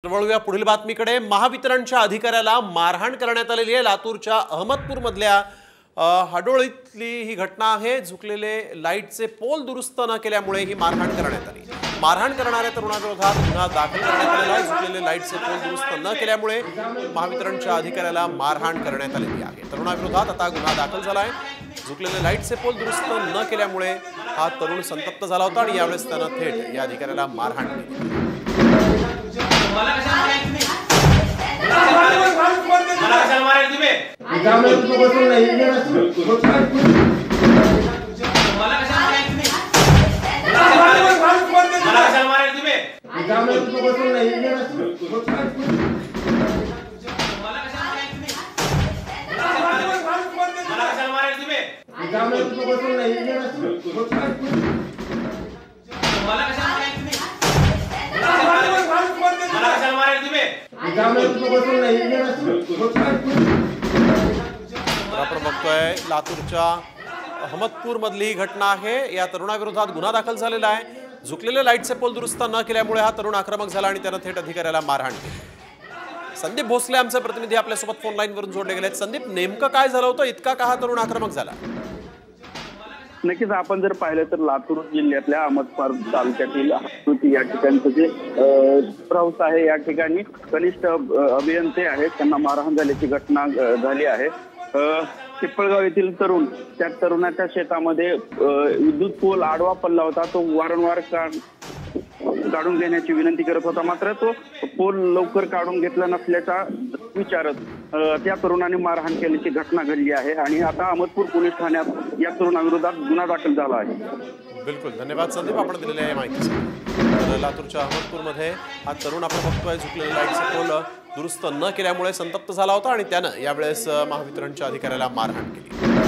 वळूया पुढील बातमीकडे। महावितरणच्या अधिकाऱ्याला मारहाण करण्यात आलेली आहे। लातूरच्या अहमदपूर मधल्या हाडोळीतली ही घटना आहे। झुकलेले लाईटचे पोल दुरुस्त न केल्यामुळे ही मारहाण करण्यात आली। मारहाण करणाऱ्या तरुणाविरोधात गुन्हा दाखल करण्यात आलेला आहे। झुकलेले लाईटचे पोल दुरुस्त न केल्यामुळे महावितरणच्या अधिकाऱ्याला मारहाण करण्यात आलेली आहे। तरुणाविरोधात आता गुन्हा दाखल झाला आहे। झुकलेले लाईटचे पोल दुरुस्त न केल्यामुळे हा तरुण संतप्त झाला होता आणि यावेळेस त्याने थेट या अधिकाऱ्याला मारहाण केली। आपण बघतोय लातूरच्या अहमदपूर मधली घटना आहे। या तरुणाविरोधात गुन्हा दाखल झालेला आहे। झुकलेले लाईटचे पोल दुरुस्त न केल्यामुळे हा तरुण आक्रमक झाला आणि त्याने थेट अधिकाऱ्याला मारहाण केली। संदीप भोसले आमचे प्रतिनिधी आपल्यासोबत फोन लाईन वरून जोडले गेलेत। संदीप, नेमकं काय झालं होतं? इतका का हा तरुण आक्रमक झाला? नक्कीच आपण जर पाहिलं तर लातूर जिल्ह्यातल्या अहमदपूर तालुक्यातील हातुती या ठिकाणचं जे हाऊस आहे, या ठिकाणी कनिष्ठ अभियंते आहेत, त्यांना मारहाण झाल्याची घटना झाली आहे। पिंपळगाव येथील तरुण, त्या तरुणाच्या शेतामध्ये विद्युत पोल आडवा पडला होता। तो वारंवार काढून घेण्याची विनंती करत होता, मात्र तो पोल लवकर काढून घेतला नसल्याचा विचारत त्या तरुणाने मारहाण केल्याची घटना घडली आहे आणि आता अहमदपूर पोलीस ठाण्यात या तरुणाविरोधात गुन्हा दाखल झाला आहे। बिलकुल, धन्यवाद संदीप आपण दिलेल्या माहितीसाठी। लातूरच्या अहमदपूरमध्ये हा तरुण आपण बघतोय झुकलेले लाईटचे पोल दुरुस्त न केल्यामुळे संतप्त झाला होता आणि त्यानं यावेळेस महावितरणच्या अधिकाऱ्याला मारहाण केली।